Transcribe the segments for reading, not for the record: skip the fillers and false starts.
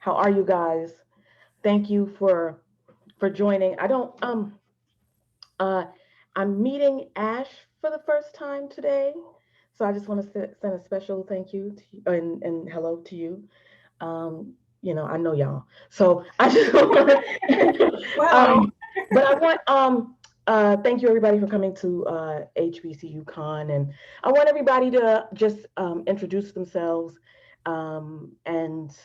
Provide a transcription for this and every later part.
How are you guys? Thank you for joining. I don't uh I'm meeting Ash for the first time today. So I just want to send a special thank you to you, and hello to you. I know y'all. So I just Well, um but I want thank you everybody for coming to HBCU Con, and I want everybody to just introduce themselves, and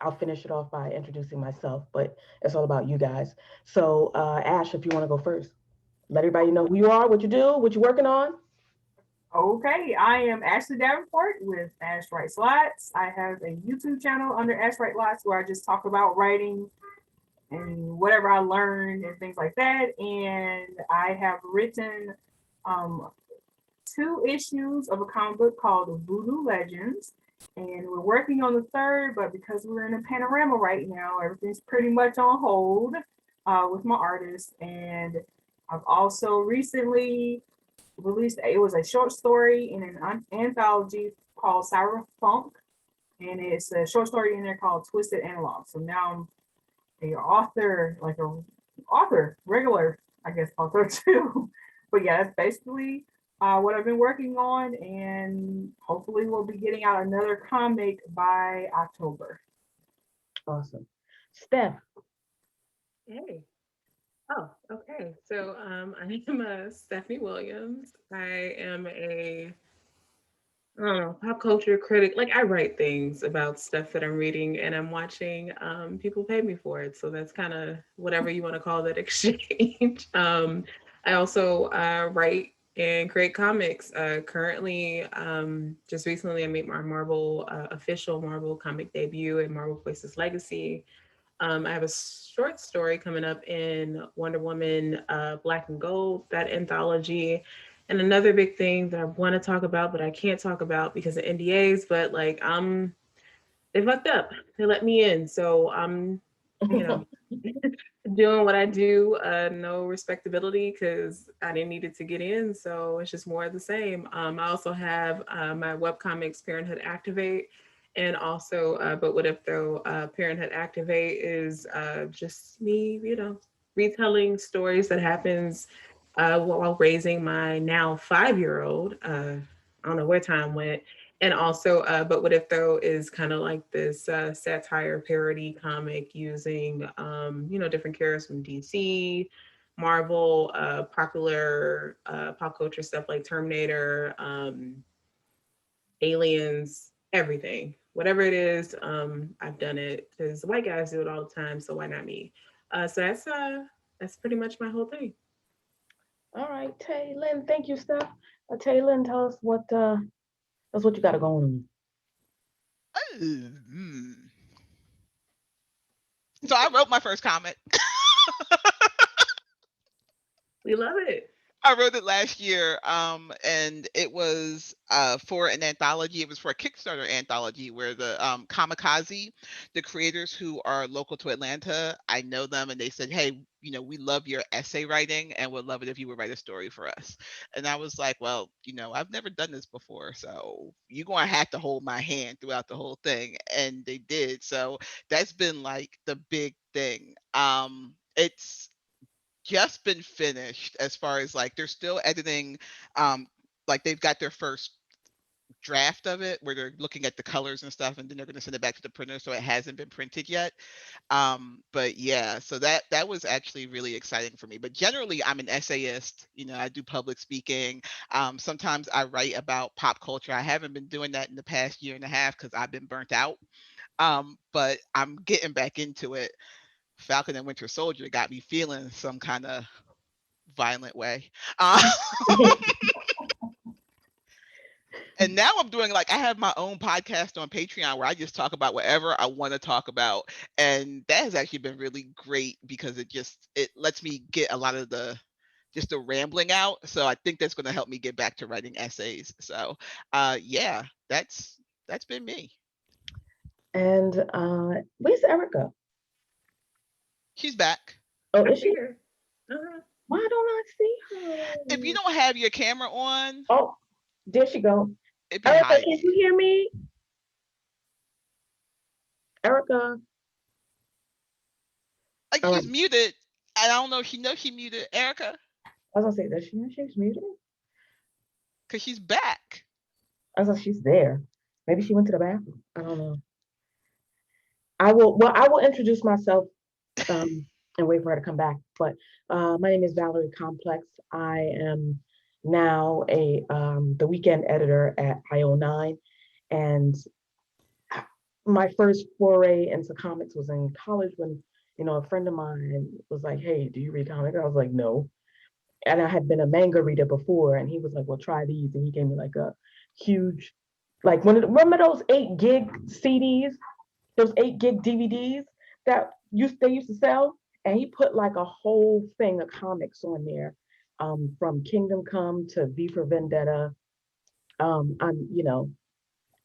I'll finish it off by introducing myself, but it's all about you guys. So Ash, if you want to go first, let everybody know who you are, what you do, what you're working on. okay. I am Ashley Davenport with Ash Writes Lots. I have a YouTube channel under Ash Writes Lots where I just talk about writing and whatever I learned and things like that. And I have written um, two issues of a comic book called Voodoo Legends. And we're working on the third, but because we're in a panorama right now, everything's pretty much on hold with my artist. And I've also recently released, it was a short story in an anthology called Cyber Funk. And it's a short story in there called Twisted Analog. So now I'm a author, like a author, regular, I guess, author too. But yeah, that's basically what I've been working on, and hopefully we'll be getting out another comic by October. Awesome. Steph. Hey. Oh, okay. So I am Stephanie Williams. I am I don't know, pop culture critic. Like I write things about stuff that I'm reading and I'm watching. People pay me for it. So that's kind of whatever you want to call that exchange. I also write and create comics. Currently, just recently, I made my Marvel official Marvel comic debut in Marvel Places Legacy. I have a short story coming up in Wonder Woman Black and Gold, that anthology. And another big thing that I want to talk about, but I can't talk about because of NDAs, but like they fucked up. They let me in. So I'm, you know, doing what I do, no respectability because I didn't need it to get in. So it's just more of the same. I also have my webcomics Parenthood Activate. And also, but what if though Parenthood Activate is just me, retelling stories that happens while raising my now 5-year old. I don't know where time went. And also, but what if though is kind of like this satire parody comic using, different characters from DC, Marvel, popular pop culture stuff like Terminator, Aliens, everything. Whatever it is, I've done it because white guys do it all the time. So why not me? So that's pretty much my whole thing. All right, Tay Lynn. Thank you, Steph. Tay Lynn, tell us what you got to go on. Mm. So I wrote my first comic. We love it. I wrote it last year, and it was for an anthology. It was for a Kickstarter anthology where the Kamikaze, the creators who are local to Atlanta, I know them, and they said, "Hey, we love your essay writing, and would love it if you would write a story for us." And I was like, "Well, I've never done this before, so you're gonna have to hold my hand throughout the whole thing." And they did. So that's been like the big thing. It's just been finished as far as like they're still editing, um like they've got their first draft of it where they're looking at the colors and stuff, and then they're going to send it back to the printer, so it hasn't been printed yet. But yeah, so that was actually really exciting for me. But generally I'm an essayist. I do public speaking. Sometimes I write about pop culture. I haven't been doing that in the past year and a half because I've been burnt out. But I'm getting back into it. Falcon and Winter Soldier got me feeling some kind of violent way. Uh, and now I'm doing like I have my own podcast on Patreon where I just talk about whatever I want to talk about, and that has actually been really great because it lets me get a lot of the rambling out. So I think that's going to help me get back to writing essays. So, yeah, that's been me. And where's Erica? She's back. Oh, I'm is she? here. Uh-huh. Why don't I see If you her? don't have your camera on, Oh, there she go. it'd be Erica, can hiding. you hear me? Erica. like she's muted. I don't know if she knows she muted Erica. I was gonna say, does she know she's muted? Because she's back. I was like, she's there. Maybe she went to the bathroom. I don't know. I will introduce myself and wait for her to come back. But my name is Valerie Complex. I am now a the weekend editor at IO9, and my first foray into comics was in college when a friend of mine was like, "Hey, do you read comics?" I was like, "No," and I had been a manga reader before, and he was like, "Well, try these," and he gave me like a huge, like remember those 8 gig CDs, those 8 gig DVDs that they used to sell, and he put like a whole thing of comics on there, from Kingdom Come to V for Vendetta.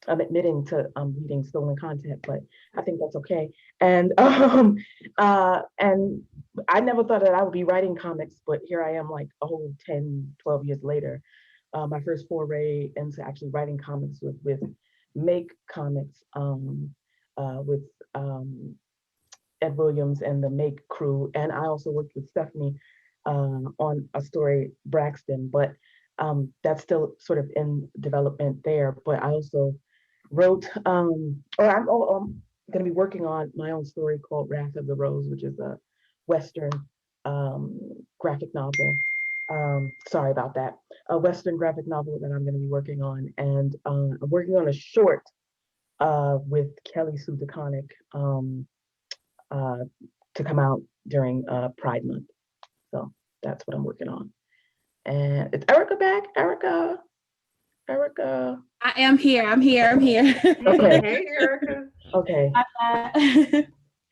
I'm admitting to reading stolen content, but I think that's okay. And and I never thought that I would be writing comics, but here I am like a whole 10, 12 years later. My first foray into actually writing comics was with Make Comics, with Ed Williams and the Make crew. And I also worked with Stephanie on a story, Braxton, but that's still sort of in development there. But I also wrote, or I'm going to be working on my own story called Wrath of the Rose, which is a Western um, graphic novel. Sorry about that. A Western graphic novel that I'm going to be working on. And I'm working on a short with Kelly Sue DeConnick uh, to come out during Pride Month. So that's what I'm working on. And is Erica back? Erica. I am here. I'm here. Okay. Hey, Erica. Okay.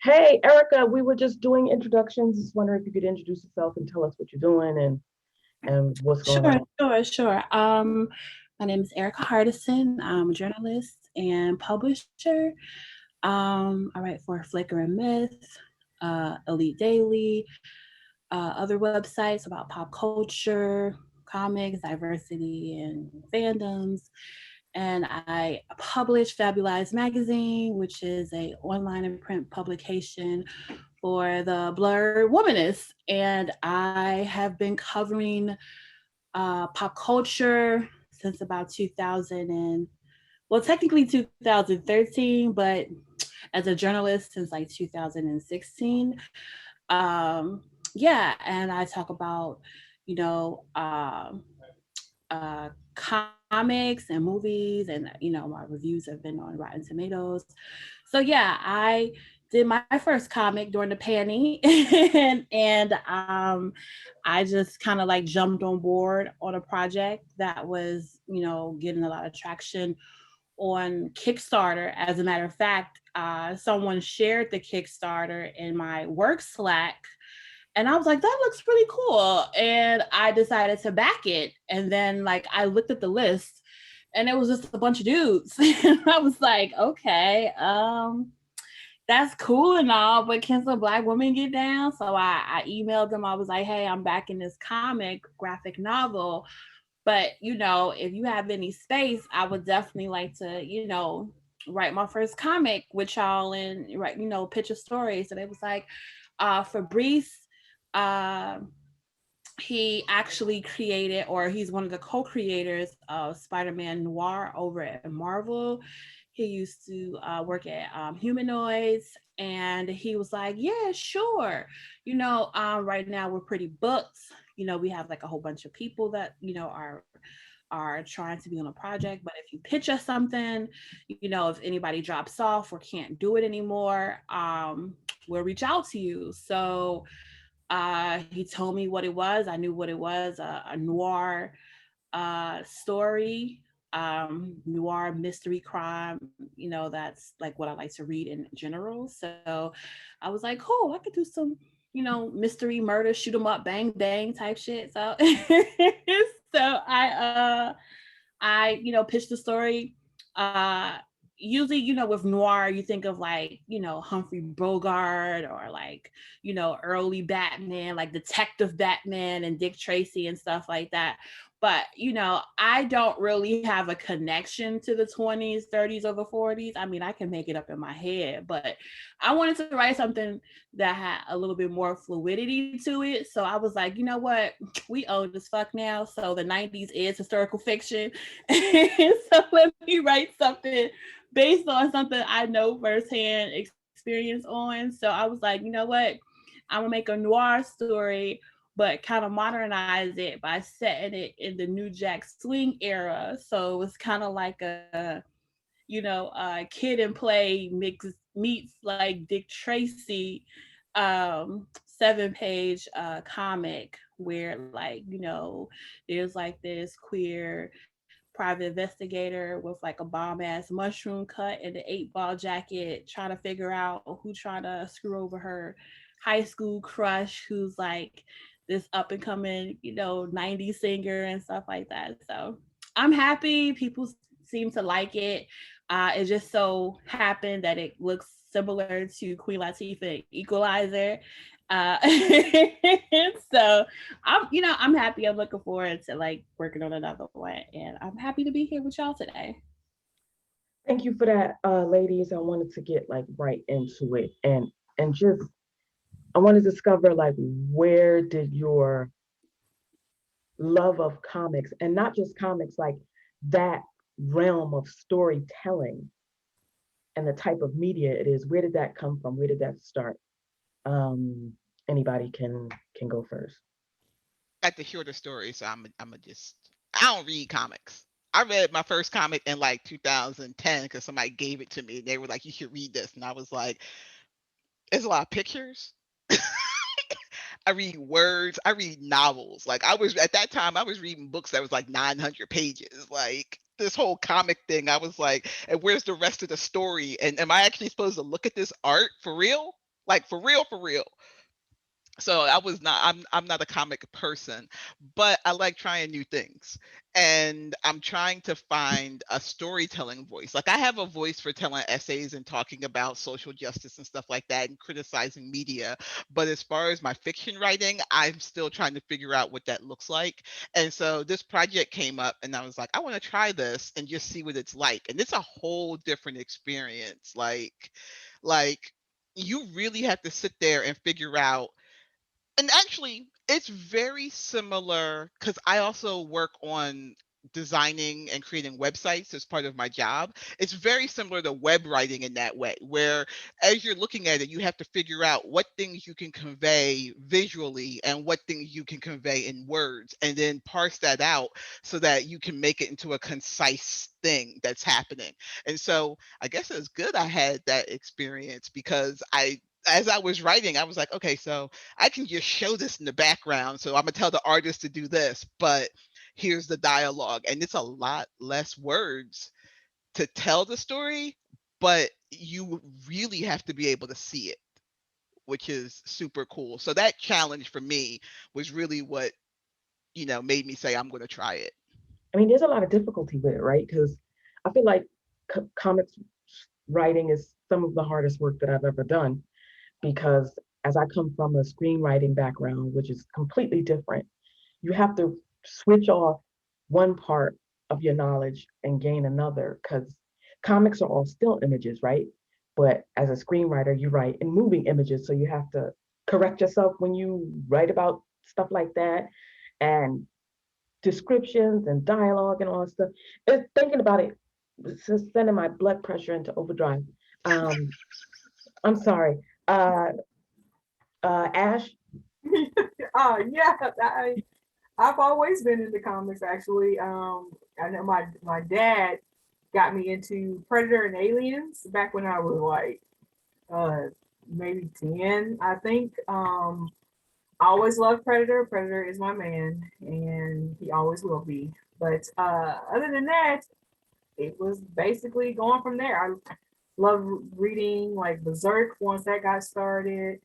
Hey, Erica, we were just doing introductions. Just wondering if you could introduce yourself and tell us what you're doing and what's going on. Sure. My name is Erica Hardison. I'm a journalist and publisher. I write for Flickr and Myth, Elite Daily, other websites about pop culture, comics, diversity, and fandoms. And I publish Fabulized Magazine, which is a online and print publication for the blurred womanist. And I have been covering pop culture since about 2000 and, well, technically 2013, but as a journalist since like 2016. Yeah, and I talk about, you know, comics and movies, and my reviews have been on Rotten Tomatoes. So yeah, I did my first comic during the panty, and I just kind of like jumped on board on a project that was getting a lot of traction on Kickstarter. As a matter of fact, someone shared the Kickstarter in my work Slack, and I was like, that looks pretty cool. And I decided to back it. And then like I looked at the list and it was just a bunch of dudes. And I was like, okay, that's cool and all, but can some Black women get down? So I emailed them. I was like, hey, I'm back in this comic graphic novel. But, if you have any space, I would definitely like to, write my first comic with y'all and write, pitch a story. So they was like, Fabrice, he actually created, or he's one of the co-creators of Spider-Man Noir over at Marvel. He used to work at Humanoids, and he was like, yeah, sure. Right now we're pretty booked. We have like a whole bunch of people that, are trying to be on a project, but if you pitch us something, if anybody drops off or can't do it anymore, we'll reach out to you. So he told me what it was. I knew what it was, a noir story, noir mystery crime. That's like what I like to read in general. So I was like, cool, I could do some, mystery murder, shoot 'em up, bang, bang type shit. So, so I pitched the story. Usually, with noir, you think of like, Humphrey Bogart or like, early Batman, like Detective Batman and Dick Tracy and stuff like that. But, I don't really have a connection to the 20s, 30s, or the 40s. I mean, I can make it up in my head, but I wanted to write something that had a little bit more fluidity to it. So I was like, you know what? We old as fuck now. So the 90s is historical fiction. So let me write something based on something I know firsthand experience on. So I was like, you know what? I'm gonna make a noir story, but kind of modernize it by setting it in the New Jack Swing era. So it was kind of like a kid and play meets like Dick Tracy 7-page comic where there's like this queer private investigator with like a bomb ass mushroom cut and an 8-ball jacket trying to figure out who trying to screw over her high school crush who's like this up and coming 90s singer and stuff like that. So I'm happy people seem to like it. It just so happened that it looks similar to Queen Latifah Equalizer. Uh, so I'm happy. I'm looking forward to like working on another one, and I'm happy to be here with y'all today. Thank you for that, ladies. I wanted to get like right into it and just I want to discover like where did your love of comics and not just comics, like that realm of storytelling and the type of media it is, where did that come from? Where did that start? Um, Anybody can go first. I like to hear the story, so I'm just I don't read comics. I read my first comic in like 2010 because somebody gave it to me. And they were like, "You should read this," and I was like, "There's a lot of pictures." I read words. I read novels. Like I was at that time, I was reading books that was like 900 pages. Like this whole comic thing, I was like, "And where's the rest of the story? And am I actually supposed to look at this art for real? Like for real, for real?" So I'm not a comic person, but I like trying new things, and I'm trying to find a storytelling voice. Like I have a voice for telling essays and talking about social justice and stuff like that and criticizing media, but as far as my fiction writing, I'm still trying to figure out what that looks like. And so this project came up and I was like, I want to try this and just see what it's like, and it's a whole different experience. Like you really have to sit there and figure out, and actually it's very similar because I also work on designing and creating websites as part of my job. It's very similar to web writing in that way, where as you're looking at it, you have to figure out what things you can convey visually and what things you can convey in words, and then parse that out so that you can make it into a concise thing that's happening. And so I guess it's good I had that experience because as I was writing, I was like, okay, so I can just show this in the background. So I'm gonna tell the artist to do this, but here's the dialogue. And it's a lot less words to tell the story, but you really have to be able to see it, which is super cool. So that challenge for me was really what, made me say I'm gonna try it. I mean, there's a lot of difficulty with it, right? Because I feel like comics writing is some of the hardest work that I've ever done because as I come from a screenwriting background, which is completely different, you have to switch off one part of your knowledge and gain another because comics are all still images, right? But as a screenwriter, you write in moving images, so you have to correct yourself when you write about stuff like that and descriptions and dialogue and all that stuff. Thinking about it, it's just sending my blood pressure into overdrive. Um, I'm sorry. Ash. Yeah, I've always been into comics actually. I know my dad got me into Predator and Aliens back when I was like uh maybe 10, I think. I always loved Predator. Predator is my man and he always will be. But other than that, it was basically going from there. I love reading like Berserk once that got started.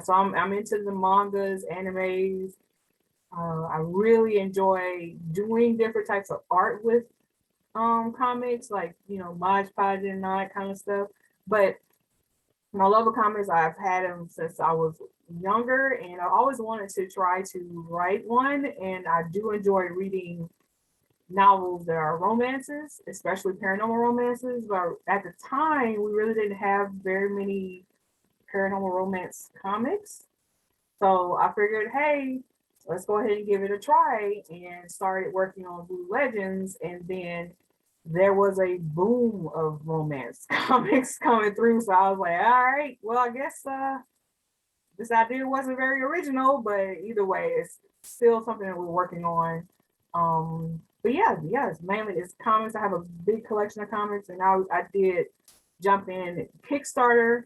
So I'm into the mangas, animes. I really enjoy doing different types of art with comics, like Mod Podge and all that kind of stuff. But My love of comics, I've had them since I was younger, and I always wanted to try to write one. And I do enjoy reading novels that are romances, especially paranormal romances. But at the time, we really didn't have very many paranormal romance comics. So I figured, hey, let's go ahead and give it a try, and started working on Blue Legends. And then there was a boom of romance comics coming through. So I was like, all right, well, I guess this idea wasn't very original, but either way, it's still something that we're working on. But yeah, it's mainly it's comics. I have a big collection of comics, and I did jump in Kickstarter.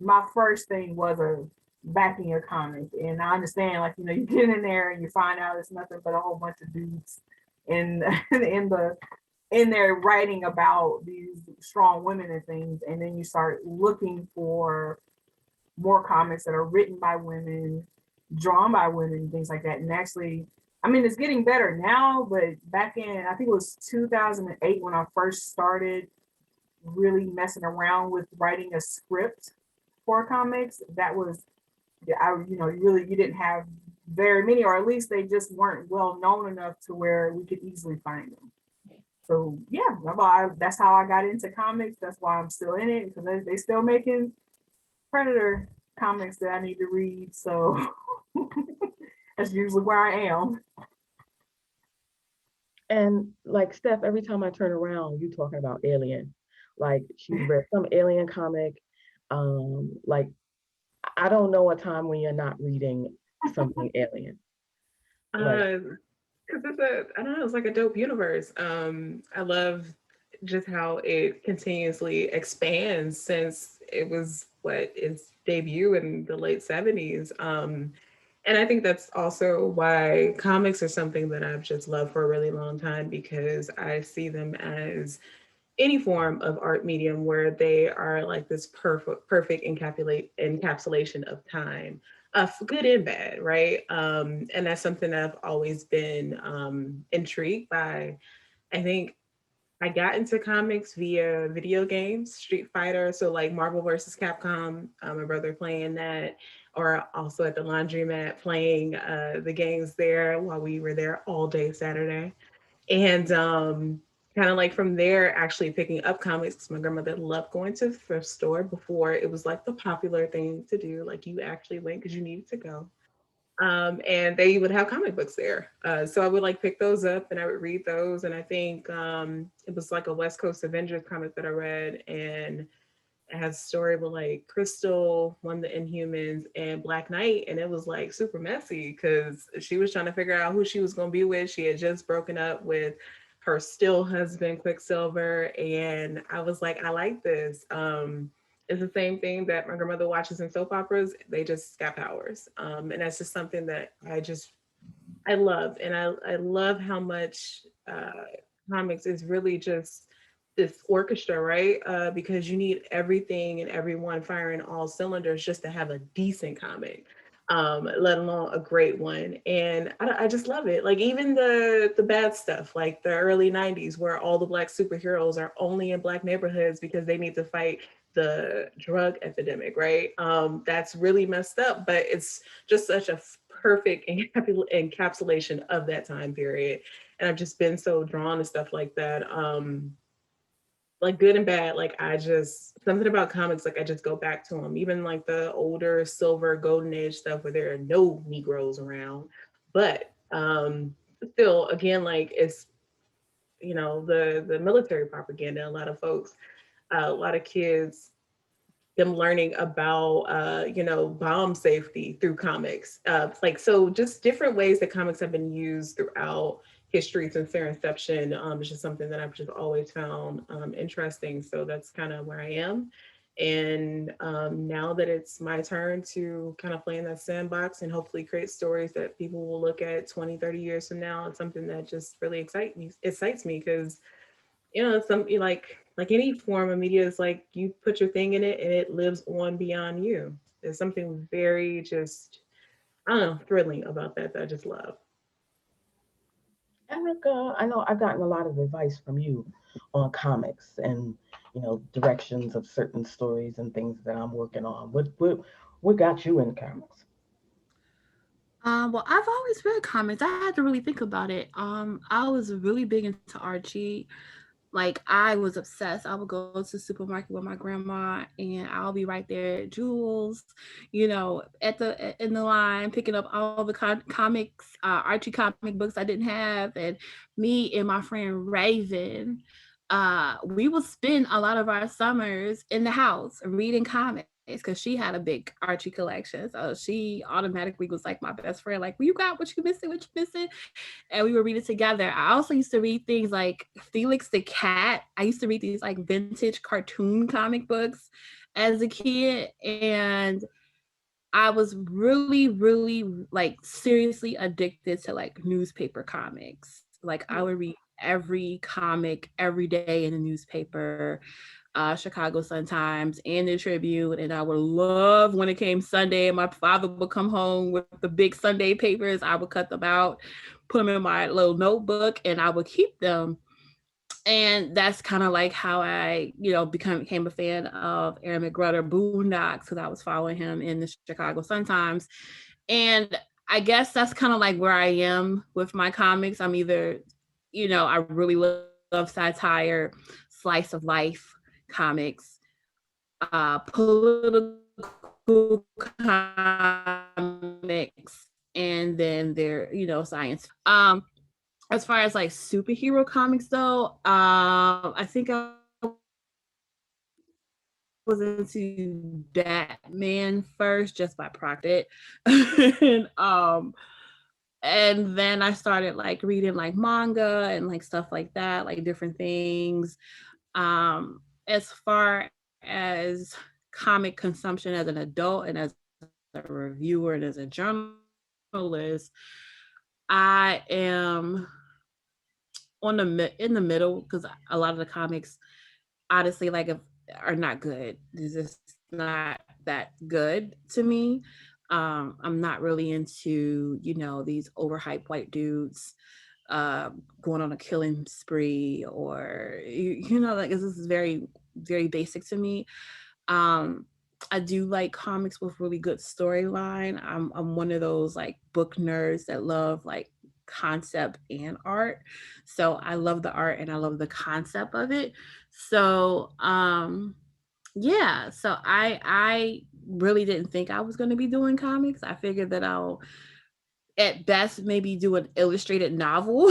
My first thing was a backing a comic, and I understand, like, you get in there and you find out it's nothing but a whole bunch of dudes in in there writing about these strong women and things, and then you start looking for more comics that are written by women, drawn by women, things like that. And actually, I mean, it's getting better now, but back in, I think it was 2008 when I first started really messing around with writing a script for comics. That was, you didn't have very many, or at least they just weren't well known enough to where we could easily find them. So yeah, that's how I got into comics. That's why I'm still in it, because they still making Predator comics that I need to read. So that's usually where I am. And like Steph, every time I turn around, you talking about Alien. Like she's read some Alien comic. Like I don't know a time when you're not reading something Alien. Like Uh, because I don't know, it's like a dope universe. I love just how it continuously expands since it was what its debut in the late 70s. And I think that's also why comics are something that I've just loved for a really long time, because I see them as any form of art medium where they are like this perfect encapsulation of time, good and bad, right? And that's something that I've always been intrigued by. I think I got into comics via video games, Street Fighter, so like Marvel versus Capcom. My brother playing that, or also at the laundromat playing the games there while we were there all day Saturday. And kind of like from there, actually picking up comics, because my grandmother loved going to the thrift store before it was like the popular thing to do. Like you actually went because you needed to go. And they would have comic books there. So I would like pick those up and I would read those. And I think it was like a West Coast Avengers comic that I read. And it has a story with like Crystal, one of the Inhumans, and Black Knight. And it was like super messy because she was trying to figure out who she was going to be with. She had just broken up with her still husband, Quicksilver. And I was like, I like this. It's the same thing that my grandmother watches in soap operas. They just got powers. And that's just something that I love. And I love how much comics is really just this orchestra, right? Because you need everything and everyone firing all cylinders just to have a decent comic, let alone a great one. And I just love it. Like even the bad stuff, like the early '90s, where all the black superheroes are only in black neighborhoods because they need to fight the drug epidemic, right? That's really messed up, but it's just such a perfect encapsulation of that time period. And I've just been so drawn to stuff like that. Like good and bad. Like I just something about comics. Like I just go back to them. Even like the older silver golden age stuff where there are no Negroes around, but still, again, like it's the military propaganda. A lot of folks, a lot of kids them learning about bomb safety through comics, like so just different ways that comics have been used throughout history since their inception. It's just something that I've just always found interesting, so that's kind of where I am. And now that it's my turn to kind of play in that sandbox and hopefully create stories that people will look at 20, 30 years from now, it's something that just really excites me because it's something like any form of media is like you put your thing in it and it lives on beyond you. There's something very just I don't know, thrilling about that I just love. Erica, I know I've gotten a lot of advice from you on comics, and directions of certain stories and things that I'm working on. What got you in comics? Well, I've always read comics. I had to really think about it. I was really big into Archie. Like I was obsessed. I would go to the supermarket with my grandma, and I'll be right there at Jewel's, at the in the line picking up all the comics, Archie comic books I didn't have, and me and my friend Raven. We would spend a lot of our summers in the house reading comics because she had a big Archie collection. So she automatically was like my best friend. Like, well, you got what you missing, what you missing, and we would read it together. I also used to read things like Felix the Cat. I used to read these like vintage cartoon comic books as a kid, and I was really, really like seriously addicted to like newspaper comics. Like I would read every comic every day in the newspaper, Chicago Sun-Times and the Tribune, and I would love when it came Sunday and my father would come home with the big Sunday papers. I would cut them out, put them in my little notebook, and I would keep them. And that's kind of like how I, became a fan of Aaron McGruder Boondocks because I was following him in the Chicago Sun-Times. And I guess that's kind of like where I am with my comics. I'm either, I really love satire, slice of life comics, political comics, and then they're, science fiction. As far as like superhero comics though, I think I was into Batman first just by proxy. and and then I started like reading like manga and like stuff like that, like different things. As far as comic consumption as an adult and as a reviewer and as a journalist, I am in the middle because a lot of the comics, honestly, like if are not good. They're just not that good to me. I'm not really into these overhyped white dudes going on a killing spree, or like this is very, very basic to me. um I do like comics with really good storyline. I'm one of those like book nerds that love like concept and art. So I love the art and I love the concept of it. So yeah, so I really didn't think I was going to be doing comics. I figured that I'll at best maybe do an illustrated novel,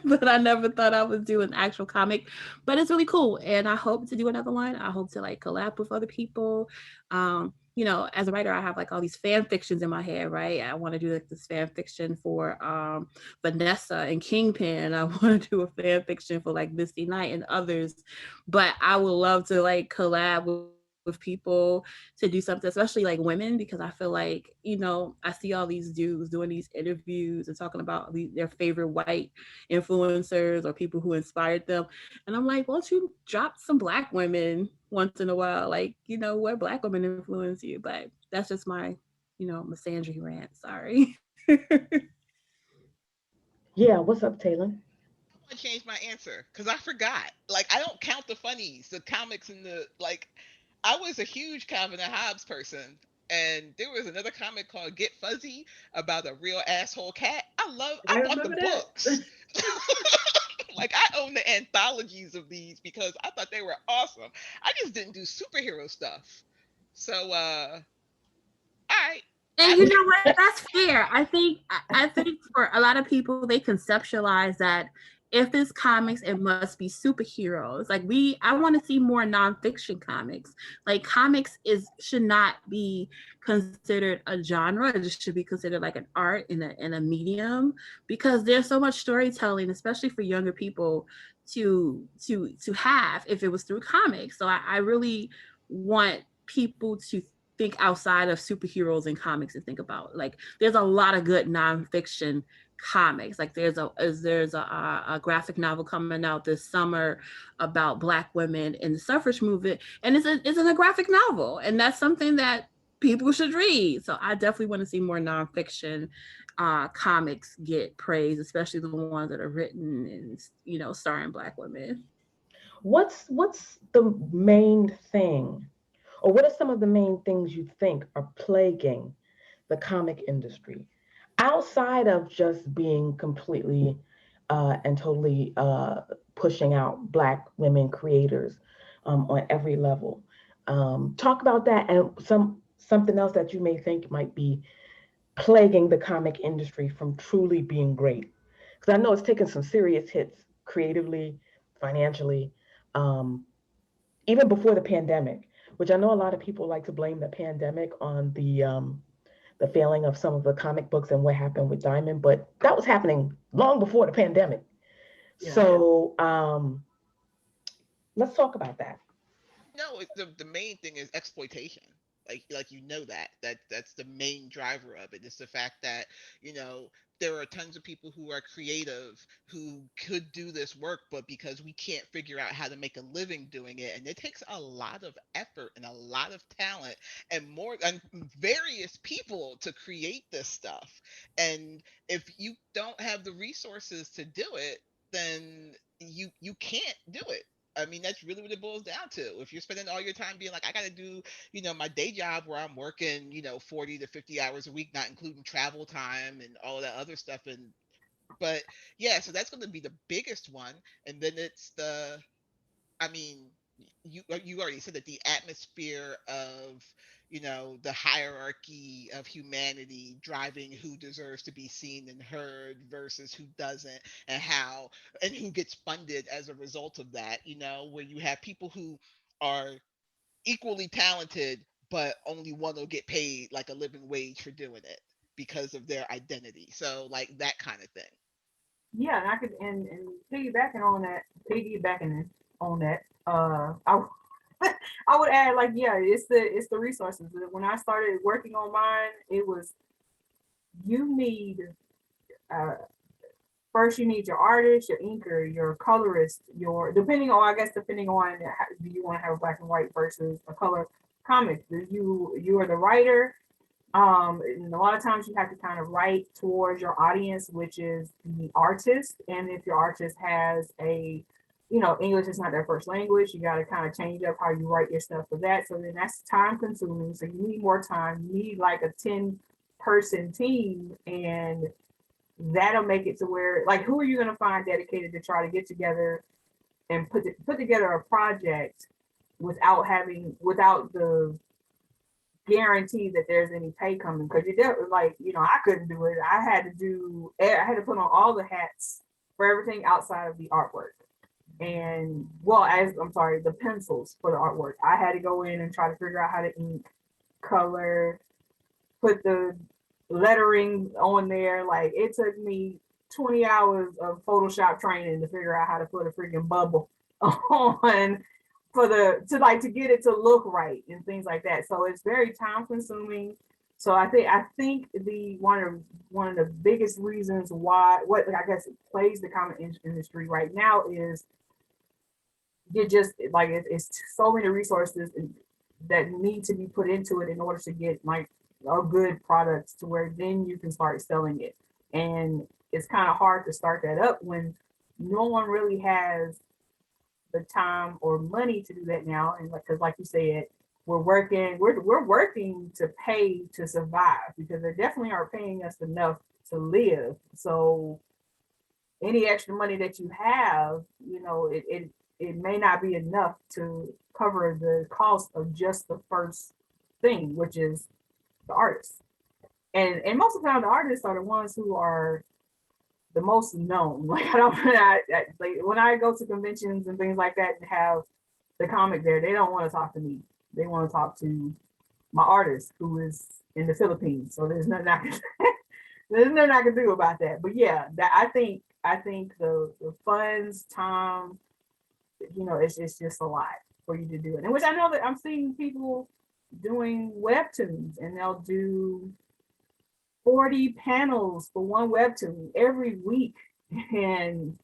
but I never thought I would do an actual comic. But it's really cool, and I hope to do another one. I hope to like collab with other people. As a writer, I have like all these fan fictions in my head, right? I want to do like this fan fiction for Vanessa and Kingpin. I want to do a fan fiction for like Misty Knight and others. But I would love to like collab with people to do something, especially like women, because I feel like, I see all these dudes doing these interviews and talking about their favorite white influencers or people who inspired them. And I'm like, why don't you drop some Black women once in a while? Like, what Black women influence you? But that's just my, misandry rant. Sorry. Yeah, what's up, Taylor? I changed my answer because I forgot. Like I don't count the funnies, the comics, and the like. I was a huge Calvin and Hobbes person, and there was another comic called Get Fuzzy about a real asshole cat. I I bought the remember that. books. Like I own the anthologies of these because I thought they were awesome. I just didn't do superhero stuff. So all right. And I you think know what? That's fair. I think for a lot of people, they conceptualize that if it's comics, it must be superheroes. Like I want to see more nonfiction comics. Like comics should not be considered a genre. It just should be considered like an art in a medium, because there's so much storytelling, especially for younger people, to have if it was through comics. So I really want people to think outside of superheroes and comics and think about like there's a lot of good nonfiction comics. Like there's a graphic novel coming out this summer about Black women in the suffrage movement, and it's a graphic novel, and that's something that people should read. So I definitely want to see more nonfiction comics get praise, especially the ones that are written and starring Black women. What's the main thing, or what are some of the main things you think are plaguing the comic industry outside of just being completely and totally pushing out Black women creators on every level? Talk about that and something else that you may think might be plaguing the comic industry from truly being great. Because I know it's taken some serious hits creatively, financially, um, even before the pandemic. Which I know a lot of people like to blame the pandemic on the failing of some of the comic books and what happened with Diamond, but that was happening long before the pandemic. Yeah. So let's talk about that. No, the main thing is exploitation. Like that's the main driver of it. It's the fact that there are tons of people who are creative who could do this work, but because we can't figure out how to make a living doing it, and it takes a lot of effort and a lot of talent and various people to create this stuff. And if you don't have the resources to do it, then you can't do it. I mean, that's really what it boils down to. If you're spending all your time being like, I got to do, my day job where I'm working, 40 to 50 hours a week, not including travel time and all that other stuff. But yeah, so that's going to be the biggest one. And then it's I mean, you already said that the atmosphere of the hierarchy of humanity driving who deserves to be seen and heard versus who doesn't, and who gets funded as a result of that. Where you have people who are equally talented, but only one will get paid like a living wage for doing it because of their identity. So like that kind of thing. Yeah, and I could and piggybacking on that, I I would add like yeah, it's the resources. When I started working on mine, it was you need uh first you need your artist, your inker, your colorist, your depending on do you want to have a black and white versus a color comic. You are the writer. And a lot of times you have to kind of write towards your audience, which is the artist. And if your artist has English is not their first language, you got to kind of change up how you write your stuff for that. So then that's time consuming. So you need more time. You need like a 10-person team, and that'll make it to where like who are you going to find dedicated to try to get together and put together a project without the guarantee that there's any pay coming, because you did like I couldn't do it. I had to put on all the hats for everything outside of the artwork, and well, as I'm sorry, the pencils for the artwork. I had to go in and try to figure out how to ink, color, put the lettering on there. Like it took me 20 hours of Photoshop training to figure out how to put a freaking bubble on to get it to look right and things like that. So it's very time consuming. So I think the one of the biggest reasons why what I guess it plays the comic industry right now is you just like it's so many resources that need to be put into it in order to get like a good product to where then you can start selling it. And it's kind of hard to start that up when no one really has the time or money to do that now. And because like you said, we're working to pay to survive, because they definitely aren't paying us enough to live. So any extra money that you have, it may not be enough to cover the cost of just the first thing, which is the artists. And most of the time the artists are the ones who are the most known. Like like when I go to conventions and things like that and have the comic there, they don't want to talk to me. They want to talk to my artist who is in the Philippines. So there's nothing I can there's nothing I can do about that. But yeah, that I think the funds, time, it's just a lot for you to do it. And which I know that I'm seeing people doing webtoons, and they'll do 40 panels for one webtoon every week. And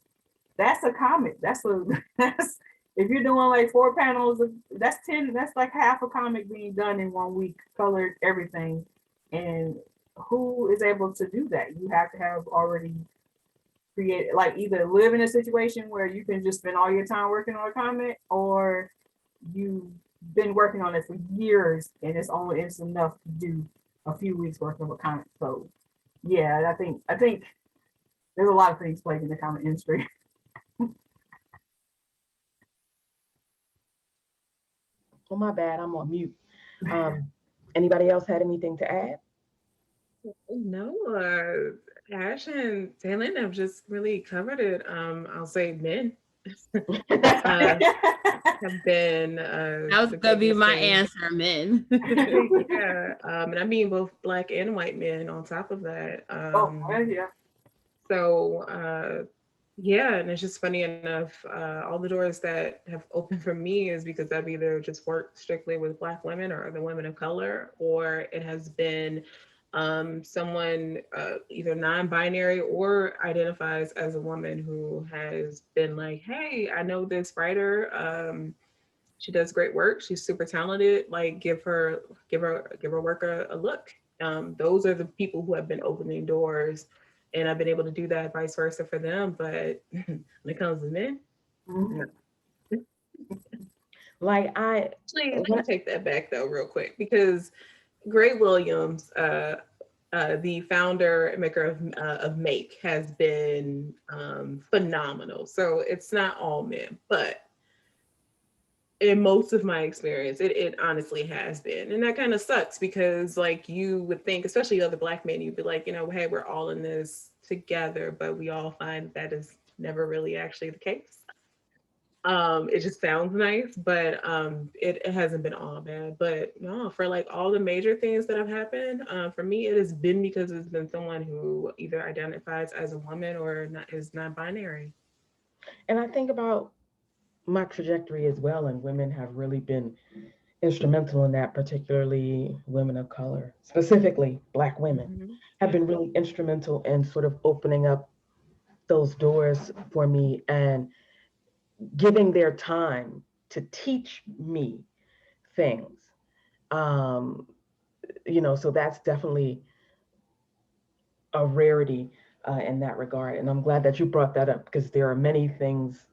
that's a comic. That's if you're doing like 4 panels, that's 10, that's like half a comic being done in one week, colored, everything. And who is able to do that? You have to have already create, like either live in a situation where you can just spend all your time working on a comic, or you've been working on it for years and it's enough to do a few weeks worth of a comic. So yeah, I think there's a lot of things plaguing the comic industry. Oh, my bad. I'm on mute. Anybody else had anything to add? No, Ash and Taylor have just really covered it. I'll say men uh, have been That was the gonna be biggest my thing. answer, men. Yeah, and I mean both black and white men on top of that. Oh, yeah. So yeah, and it's just funny enough, all the doors that have opened for me is because I've either just worked strictly with black women or other women of color, or it has been someone either non-binary or identifies as a woman who has been like, hey, I know this writer. She does great work. She's super talented. Like, give her work a look. Those are the people who have been opening doors, and I've been able to do that, vice versa for them. But when it comes to men, Mhm. no. Like Actually, let me when, take that back though, real quick, because Gray Williams, the founder and maker of Make, has been phenomenal. So it's not all men, but in most of my experience, it honestly has been. And that kind of sucks because, like, you would think, especially other black men, you'd be like, hey, we're all in this together, but we all find that is never really actually the case. It just sounds nice, but it hasn't been all bad. But no, for like all the major things that have happened, for me, it has been because it's been someone who either identifies as a woman or not, is non-binary. and I think about my trajectory as well, and women have really been instrumental in that, particularly women of color, specifically Black women, Mhm. have Yeah. been really instrumental in sort of opening up those doors for me and giving their time to teach me things. Um, so that's definitely a rarity in that regard. And I'm glad that you brought that up because there are many things,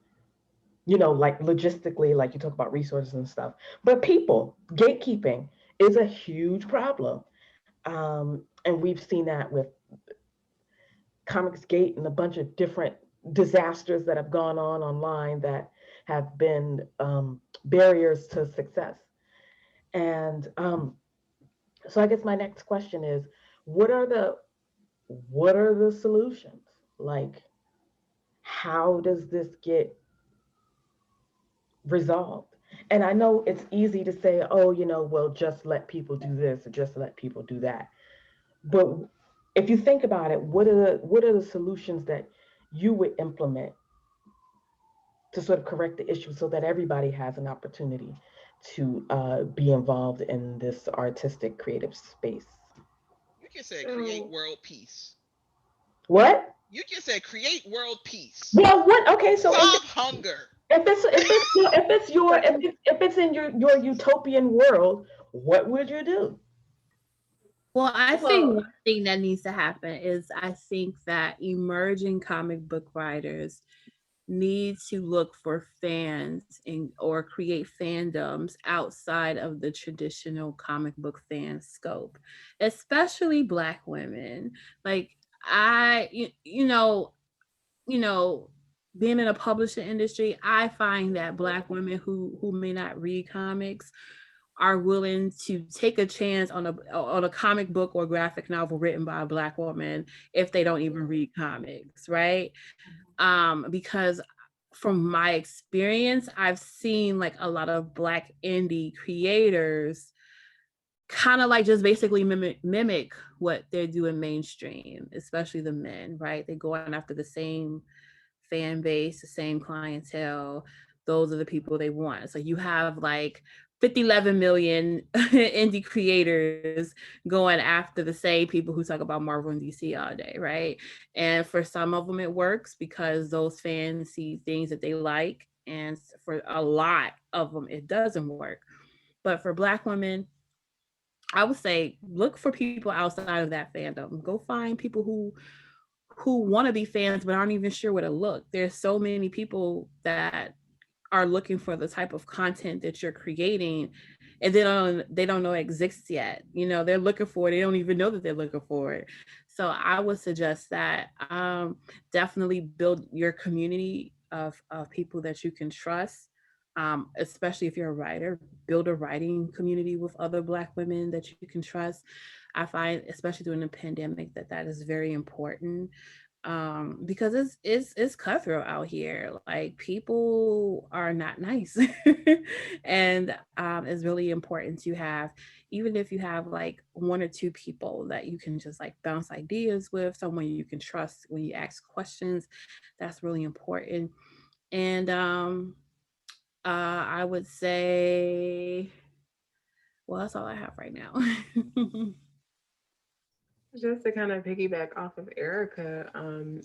like logistically, like you talk about resources and stuff, but people, gatekeeping is a huge problem. And we've seen that with Comics Gate and a bunch of different disasters that have gone on online that have been barriers to success. And so I guess my next question is, what are the what are the solutions? Like, how does this get resolved? And I know it's easy to say, oh, well, just let people do this or just let people do that. But if you think about it, what are the solutions that you would implement to sort of correct the issue so that everybody has an opportunity to be involved in this artistic creative space? You just said create So world peace. What? You just said create world peace. Well, what? Okay, so Solve hunger. if it's in your utopian world, what would you do? Well, I think well, one thing that needs to happen is I think that emerging comic book writers need to look for fans and or create fandoms outside of the traditional comic book fan scope, especially Black women. Like you know, being in a publishing industry, I find that Black women who may not read comics are willing to take a chance on a comic book or graphic novel written by a Black woman if they don't even read comics, right? Because from my experience, I've seen like a lot of Black indie creators kind of like just basically mimic what they're doing mainstream, especially the men, right? They're going after the same fan base, the same clientele. Those are the people they want. So you have like 50, 11 million indie creators going after the same people who talk about Marvel and DC all day, right? And for some of them, it works because those fans see things that they like. And for a lot of them, it doesn't work. But for Black women, I would say look for people outside of that fandom. Go find people who want to be fans but aren't even sure where to look. There's so many people that are looking for the type of content that you're creating, and they don't know it exists yet. They're looking for it, they don't even know that they're looking for it. So I would suggest that, definitely build your community of people that you can trust, especially if you're a writer. Build a writing community with other Black women that you can trust. I find, especially during the pandemic, that is very important, because it's cutthroat out here. Like, people are not nice. And it's really important to have, even if you have like one or two people that you can just like bounce ideas with, someone you can trust when you ask questions. That's really important. And I would say, well, that's all I have right now. Just to kind of piggyback off of Erica,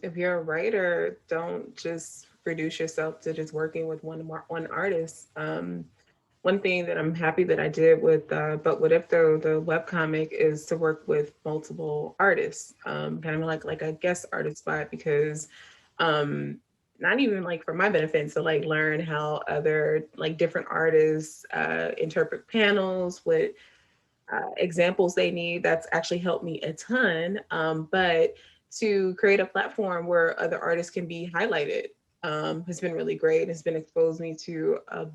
if you're a writer, don't just reduce yourself to just working with one artist. One thing that I'm happy that I did with But What If, the webcomic, is to work with multiple artists, kind of like a guest artist spot, because not even like for my benefit, to like learn how other like different artists interpret panels, what examples they need. That's actually helped me a ton. But to create a platform where other artists can be highlighted has been really great. It's been exposed me to a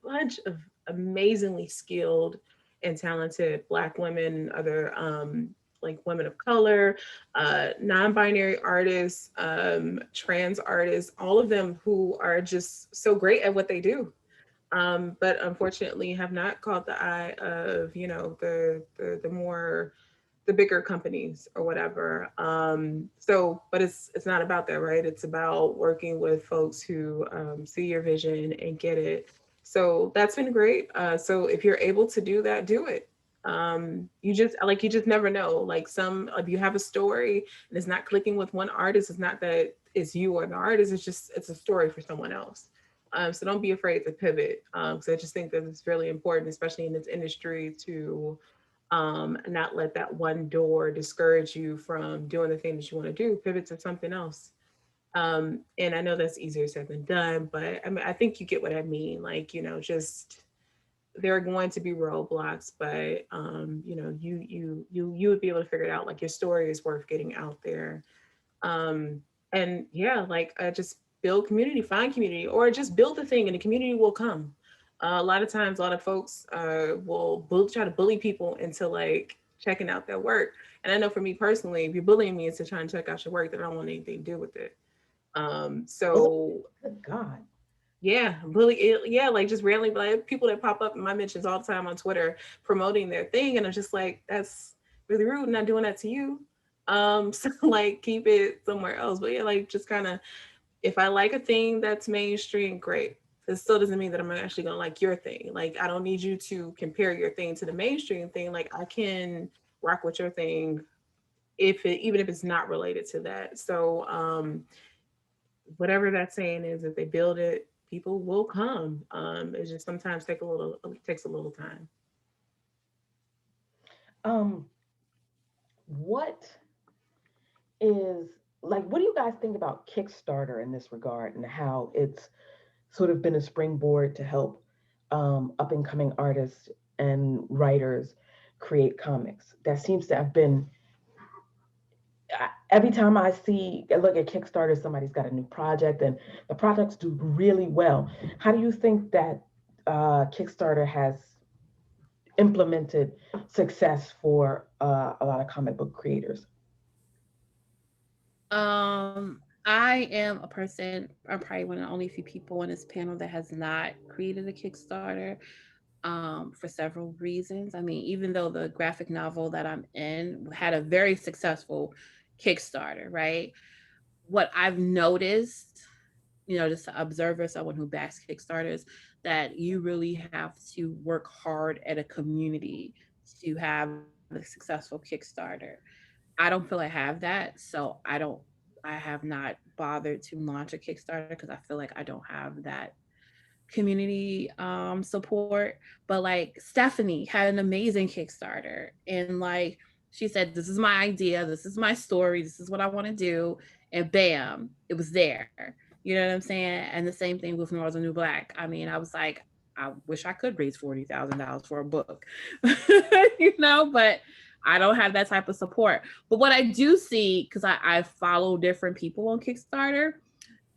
bunch of amazingly skilled and talented Black women, other like women of color, non-binary artists, trans artists, all of them who are just so great at what they do, but unfortunately have not caught the eye of, the more, the bigger companies or whatever. So, but it's not about that, right? It's about working with folks who see your vision and get it. So that's been great. So if you're able to do that, do it. You just never know. Like, some, if you have a story and it's not clicking with one artist, it's not that it's you or the artist. It's a story for someone else. So don't be afraid to pivot. So I just think that it's really important, especially in this industry, to not let that one door discourage you from doing the thing that you want to do. Pivot to something else. And I know that's easier said than done, but I mean, I think you get what I mean. Like, just, there are going to be roadblocks, but you would be able to figure it out. Like, your story is worth getting out there. um and yeah, like, just build community, find community, or just build the thing and the community will come. A lot of times, a lot of folks will try to bully people into like checking out their work. And I know for me personally, if you're bullying me into trying to check out your work, then I don't want anything to do with it. Oh, So good God. yeah, yeah, like, just randomly, like, people that pop up in my mentions all the time on Twitter promoting their thing, and I'm just like, that's really rude. Not doing that to you. So like, keep it somewhere else. But yeah, like, just kind of, if I like a thing that's mainstream, great. It still doesn't mean that I'm actually gonna like your thing. Like, I don't need you to compare your thing to the mainstream thing. Like, I can rock with your thing even if it's not related to that. So whatever that saying is, if they build it, people will come. It just sometimes takes a little time. Um, what is what do you guys think about Kickstarter in this regard, and how it's sort of been a springboard to help up and coming artists and writers create comics? That seems to have been every time I look at Kickstarter, somebody's got a new project and the projects do really well. How do you think that Kickstarter has implemented success for a lot of comic book creators? I am a person, I'm probably one of the only few people on this panel that has not created a Kickstarter, for several reasons. I mean, even though the graphic novel that I'm in had a very successful Kickstarter, right? What I've noticed, just to observer, someone who backs Kickstarters, that you really have to work hard at a community to have a successful Kickstarter. I don't feel I have that, so I have not bothered to launch a Kickstarter because I feel like I don't have that community support. But like, Stephanie had an amazing Kickstarter, and like, She said, this is my idea, this is my story, this is what I want to do, and bam, it was there. You know what I'm saying? And the same thing with Northern New Black. I mean, I was like, I wish I could raise $40,000 for a book, but I don't have that type of support. But what I do see, because I follow different people on Kickstarter,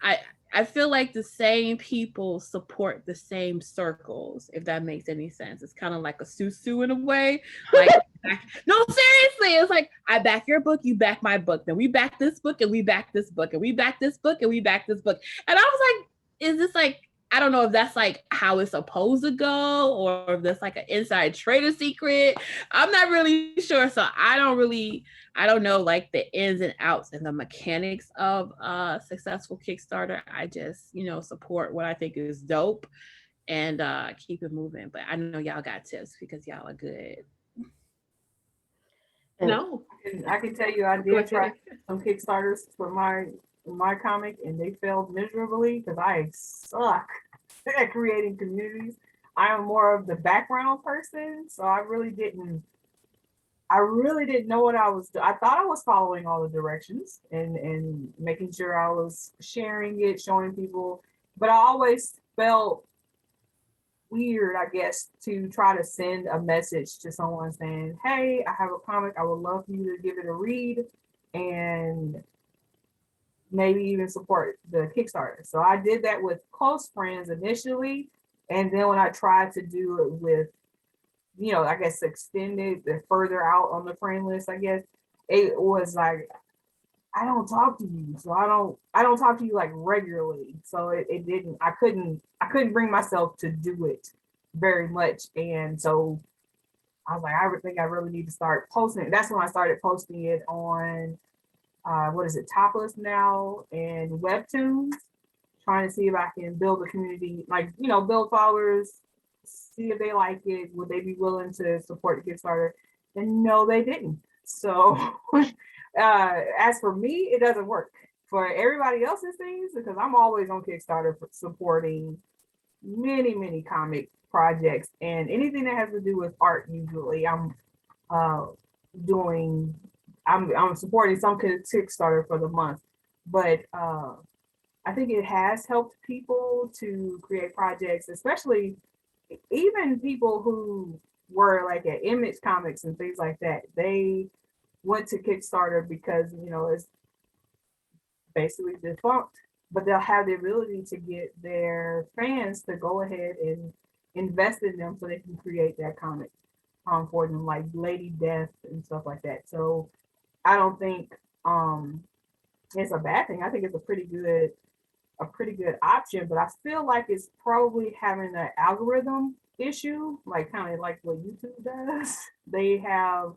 I I feel like the same people support the same circles, if that makes any sense. It's kind of like a susu in a way. Like, no, seriously, it's like I back your book, you back my book, then we back this book, and we back this book, and we back this book, and we back this book. And I was like, is this like, I don't know if that's like how it's supposed to go, or if that's like an inside trader secret. I'm not really sure. So I don't know like the ins and outs and the mechanics of a successful Kickstarter. I just, support what I think is dope and keep it moving. But I know y'all got tips because y'all are good. No. I can tell you, I did try some Kickstarters for my comic, and they failed miserably because I suck at creating communities. I am more of the background person, so I really didn't know what I was doing. I thought I was following all the directions and making sure I was sharing it, showing people, but I always felt weird, I guess, to try to send a message to someone saying, hey, I have a comic, I would love for you to give it a read and maybe even support the Kickstarter. So I did that with close friends initially, and then when I tried to do it with, I guess extended further out on the friend list, I guess it was like, I don't talk to you, so I don't talk to you like regularly. So it didn't, I couldn't bring myself to do it very much. And so I was like, I think I really need to start posting it. That's when I started posting it on what is it, Topless now and Webtoons, trying to see if I can build a community, like, build followers, see if they like it, would they be willing to support the Kickstarter? And no, they didn't. So as for me, it doesn't work. For everybody else's things, because I'm always on Kickstarter for supporting many, many comic projects and anything that has to do with art. Usually, I'm doing. I'm supporting some Kickstarter for the month, but I think it has helped people to create projects, especially even people who were like at Image Comics and things like that. They went to Kickstarter because it's basically defunct, but they'll have the ability to get their fans to go ahead and invest in them so they can create that comic for them, like Lady Death and stuff like that. So I don't think it's a bad thing. I think it's a pretty good option, but I feel like it's probably having an algorithm issue, like kind of like what YouTube does. They have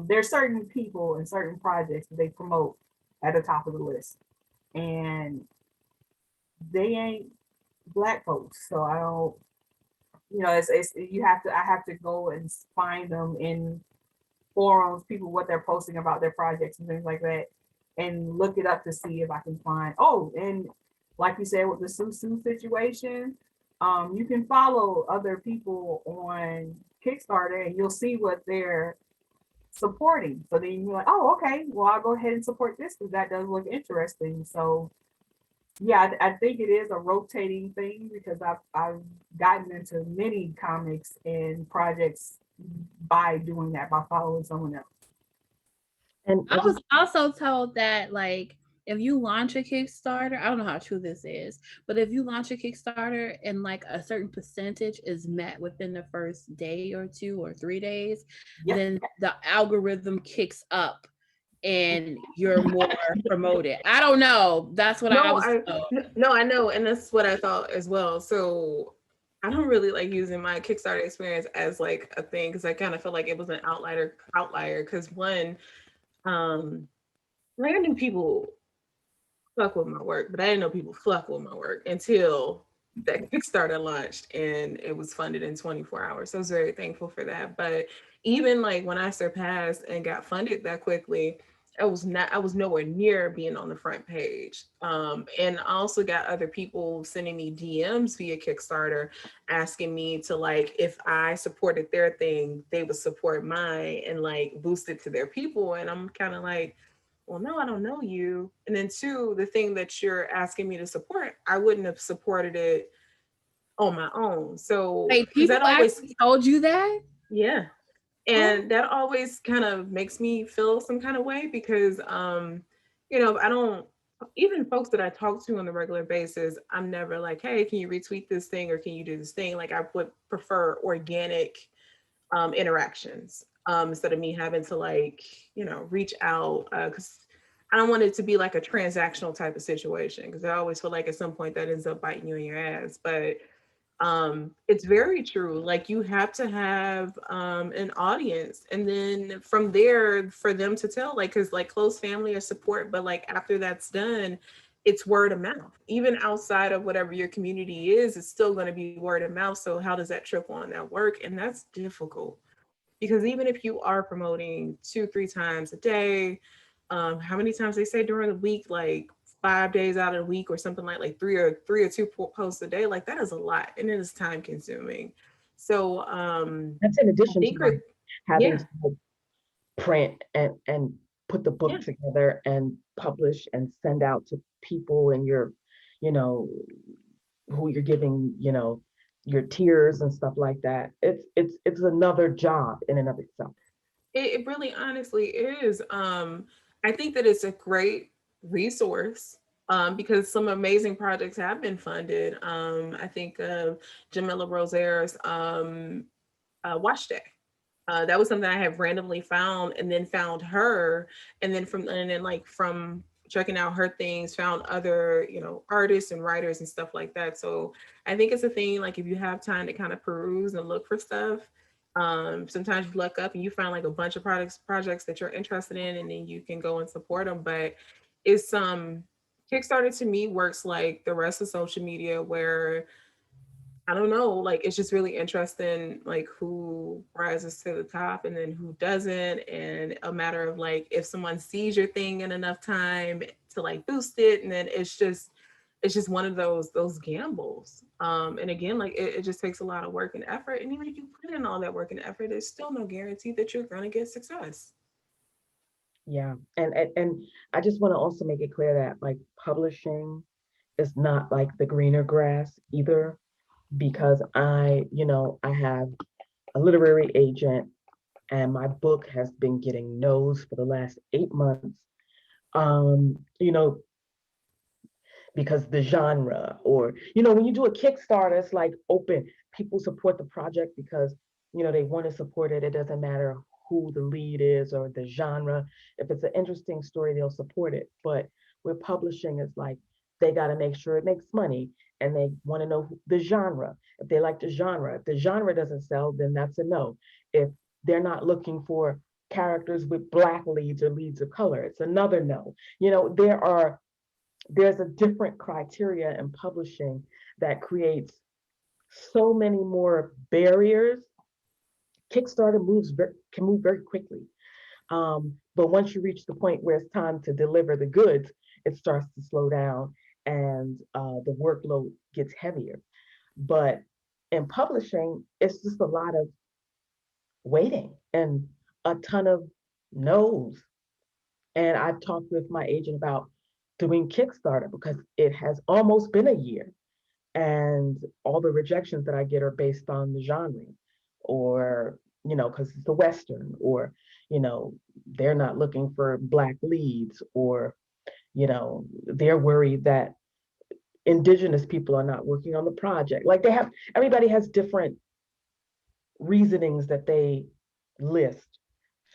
there's certain people and certain projects that they promote at the top of the list, and they ain't Black folks. So I don't, it's I have to go and find them in forums, people, what they're posting about their projects and things like that, and look it up to see if I can find. Oh, and like you said with the Susu situation, you can follow other people on Kickstarter and you'll see what they're supporting. So then you're like, oh, okay, well, I'll go ahead and support this because that does look interesting. So yeah, I think it is a rotating thing because I've gotten into many comics and projects by doing that, by following someone else. And I was also told that, like, if you launch a Kickstarter, I don't know how true this is, but if you launch a Kickstarter and like a certain percentage is met within the first day or 2 or 3 days, then the algorithm kicks up and you're more promoted. I don't know. That's what I was told. No, I know. And that's what I thought as well. So I don't really like using my Kickstarter experience as like a thing because I kind of feel like it was an outlier because one, like I knew people fuck with my work, but I didn't know people fuck with my work until that Kickstarter launched and it was funded in 24 hours. So I was very thankful for that. But even like when I surpassed and got funded that quickly, I was nowhere near being on the front page. And I also got other people sending me DMs via Kickstarter asking me to, like, if I supported their thing, they would support mine and like boost it to their people. And I'm kind of like, well, no, I don't know you. And then two, the thing that you're asking me to support, I wouldn't have supported it on my own. So, Like because people that always, actually told you that? yeah. Oh, And that always kind of makes me feel some kind of way because you know, I don't, even folks that I talk to on a regular basis, I'm never like, hey, can you retweet this thing or can you do this thing? Like, I would prefer organic interactions instead of me having to, like, you know, reach out because I don't want it to be like a transactional type of situation because I always feel like at some point that ends up biting you in your ass. But it's very true, like you have to have an audience, and then from there for them to tell, like, because like close family or support, but like after that's done, it's word of mouth. Even outside of whatever your community is, it's still going to be word of mouth. So how does that trickle on that work? And that's difficult because even if you are promoting 2 3 times a day, how many times they say during the week, like 5 days out of the week or something, like three or two posts a day, like that is a lot and it is time consuming. So That's in I addition to think like having yeah, to like, print and put the yeah, book together and publish and send out to people in your, you know, who you're giving, your tiers and stuff like that. It's another job in and of itself. it really honestly is. I think that it's a great resource because some amazing projects have been funded. I think of Jamila Rosaire's Watch Day. That was something I have randomly found and then found her. And then from checking out her things, found other, you know, artists and writers and stuff like that. So I think it's a thing, like if you have time to kind of peruse and look for stuff, sometimes you look up and you find like a bunch of projects that you're interested in, and then you can go and support them. But it's Kickstarter to me works like the rest of social media where I don't know, like it's just really interesting, like who rises to the top and then who doesn't, and a matter of like if someone sees your thing in enough time to like boost it, and then it's just one of those gambles. And again, like it just takes a lot of work and effort, and even if you put in all that work and effort, there's still no guarantee that you're gonna get success. Yeah. And I just want to also make it clear that like publishing is not like the greener grass either, because I have a literary agent and my book has been getting no's for the last 8 months. Um, you know, because the genre, or when you do a Kickstarter, it's like open, people support the project because they want to support it. It doesn't matter who the lead is or the genre. If it's an interesting story, they'll support it. But with publishing, it's like they got to make sure it makes money, and they want to know the genre. If they like the genre, if the genre doesn't sell, then that's a no. If they're not looking for characters with black leads or leads of color, it's another no. There's a different criteria in publishing that creates so many more barriers. Kickstarter can move very quickly, but once you reach the point where it's time to deliver the goods, it starts to slow down, and the workload gets heavier. But in publishing, it's just a lot of waiting and a ton of no's. And I've talked with my agent about doing Kickstarter because it has almost been a year, and all the rejections that I get are based on the genre, or because it's a Western, or they're not looking for black leads, or they're worried that indigenous people are not working on the project. Like everybody has different reasonings that they list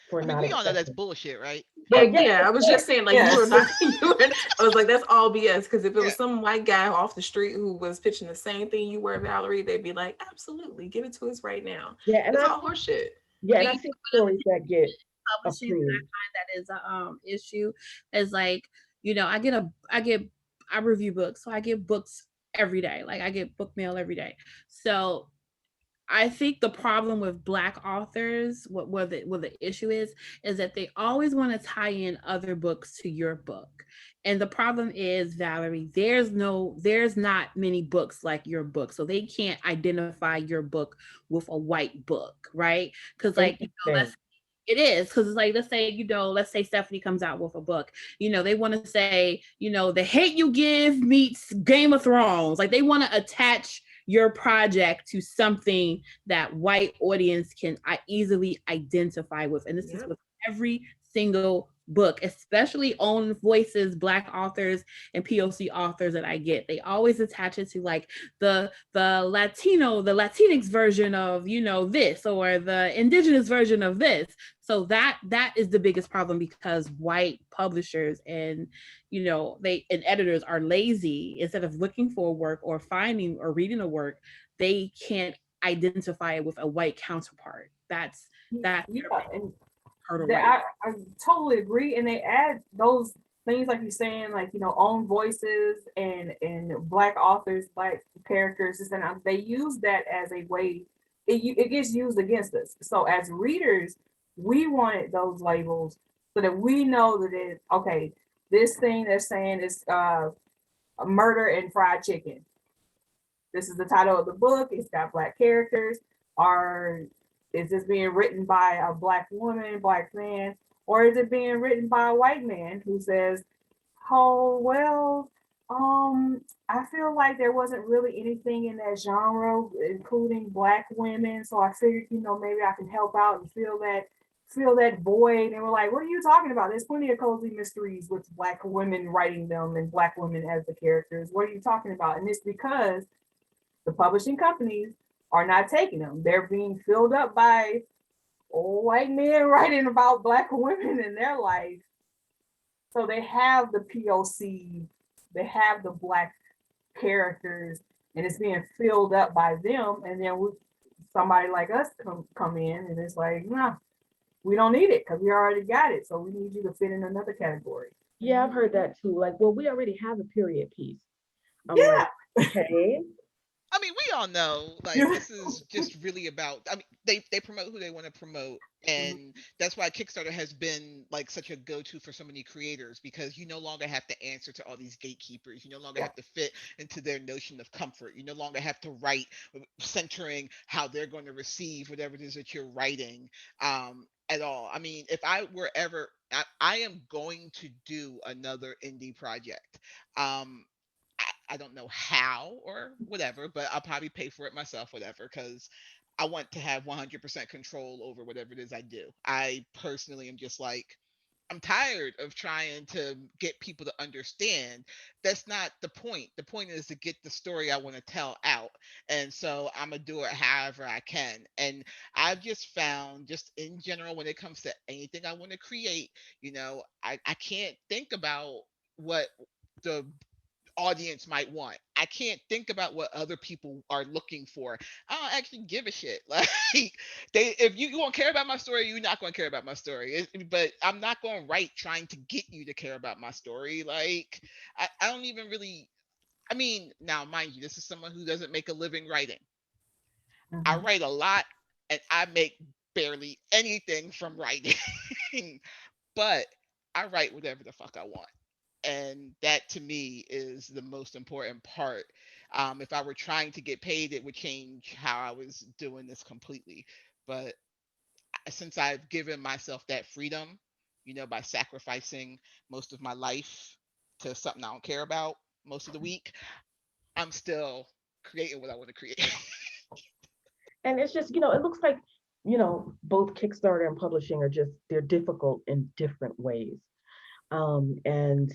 for I mean, not we all know that's accepting. bullshit, right? Oh Yeah, yeah, yeah. I was just saying, like, you were Yes. not. You were. I was like, that's all BS. Because if it Yeah. was some white guy off the street who was pitching the same thing you were, Valerie, they'd be like, absolutely, give it to us right now. yeah, and It's I all horseshit. yeah, but and you I know see what other stories that get publishing that I approved. find that is a issue is like, I review books, so I get books every day. Like I get book mail every day. So I think the problem with Black authors, what the issue is that they always want to tie in other books to your book. And the problem is, Valerie, there's not many books like your book. So they can't identify your book with a white book, right? Because like, Interesting. it is, because it's like, let's say Stephanie comes out with a book, they want to say, The Hate You Give meets Game of Thrones. Like they want to attach your project to something that white audience can easily identify with. And this is with every single book, especially own voices, Black authors and POC authors that I get. They always attach it to like the Latinx version of this, or the indigenous version of this. So that is the biggest problem, because white publishers and and editors are lazy. Instead of looking for a work or finding or reading a work, they can't identify it with a white counterpart. That's Yeah, and hurdle, right? I totally agree. And they add those things like you're saying, like own voices and Black authors, Black characters, and they use that as a way. It gets used against us. So as readers, we wanted those labels so that we know that okay, this thing they're saying is a murder and fried chicken. This is the title of the book. It's got Black characters. Or is this being written by a Black woman, Black man, or is it being written by a white man who says, "Oh well, I feel like there wasn't really anything in that genre, including Black women, so I figured, maybe I can help out and fill that void." And we're like, "What are you talking about? There's plenty of cozy mysteries with Black women writing them and Black women as the characters. What are you talking about?" And it's because the publishing companies are not taking them. They're being filled up by old white men writing about Black women in their life. So they have the POC, they have the Black characters, and it's being filled up by them. And then somebody like us come in, and it's like, nah, we don't need it because we already got it. So we need you to fit in another category. Yeah, I've heard that too. Like, well, we already have a period piece. I'm Yeah. like, okay. I mean, we all know, like, this is just really about, I mean, they promote who they want to promote. And that's why Kickstarter has been like such a go-to for so many creators, because you no longer have to answer to all these gatekeepers. You no longer have to fit into their notion of comfort. You no longer have to write centering how they're going to receive whatever it is that you're writing, at all. I mean, if I were ever, I am going to do another indie project. I don't know how or whatever, but I'll probably pay for it myself, whatever, because I want to have 100% control over whatever it is I do. I personally am just like, I'm tired of trying to get people to understand. That's not the point. The point is to get the story I want to tell out. And so I'm going to do it however I can. And I've just found, just in general, when it comes to anything I want to create, I can't think about what the audience might want. I can't think about what other people are looking for. I don't actually give a shit. Like, if you won't care about my story, you're not going to care about my story. But I'm not going to write trying to get you to care about my story. Like, I don't even really. I mean, now mind you, this is someone who doesn't make a living writing. I write a lot, and I make barely anything from writing. But I write whatever the fuck I want, and that to me is the most important part. If I were trying to get paid, it would change how I was doing this completely. But since I've given myself that freedom, by sacrificing most of my life to something I don't care about most of the week, I'm still creating what I want to create. And it's just, it looks like, both Kickstarter and publishing are just, they're difficult in different ways. And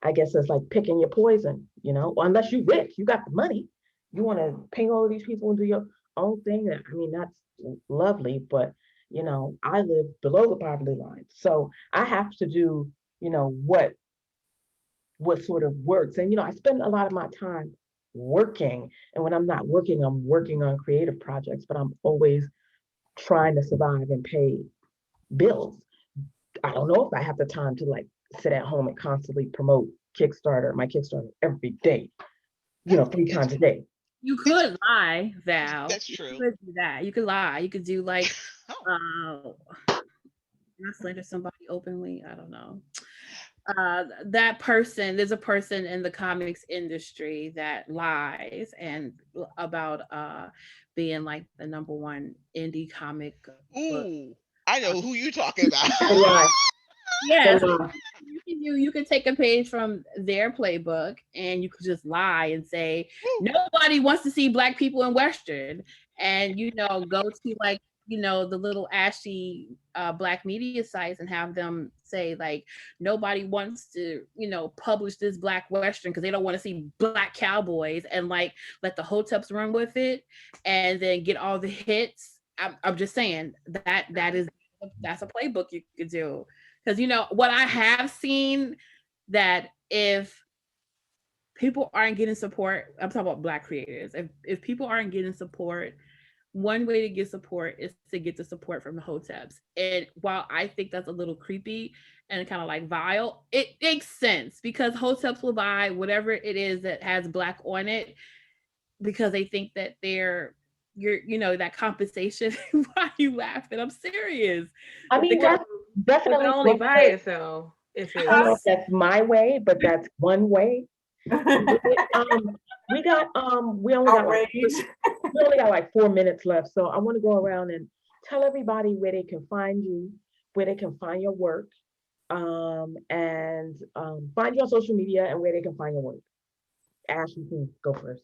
I guess it's like picking your poison, unless you rich, you got the money, you want to pay all of these people and do your own thing. I mean, that's lovely, but I live below the poverty line. So I have to do, what sort of works. And I spend a lot of my time working. And when I'm not working, I'm working on creative projects, but I'm always trying to survive and pay bills. I don't know if I have the time to like sit at home and constantly promote my Kickstarter every day, 3 times a day. You could lie, Val. That's You true. could do that. You could lie. You could do like, Oh. uh, not slander somebody openly. I don't know. That person, there's a person in the comics industry that lies and about being like the number one indie comic book. Ooh, I uh, know who you talking about. Good lie. Yes, Good lie. you can take a page from their playbook and you could just lie and say Woo. nobody wants to see black people in Western, and go to like the little ashy black media sites and have them say like nobody wants to publish this black Western because they don't want to see black cowboys, and like let the hoteps run with it and then get all the hits. I'm just saying that's a playbook you could do. Because what I have seen, that if people aren't getting support, I'm talking about black creators. If people aren't getting support, one way to get support is to get the support from the hoteps. And while I think that's a little creepy and kind of like vile, it makes sense because hoteps will buy whatever it is that has black on it because they think that that compensation. Why are you laughing? I'm serious. I mean, Well, that's but they'll definitely only one buy way. it though if I don't know if it's that's my way, but that's one way to do it. Outrage. We only got like 4 minutes left, so I want to go around and tell everybody where they can find you, where they can find your work, and find you on social media and where they can find your work. Ash, you can go first.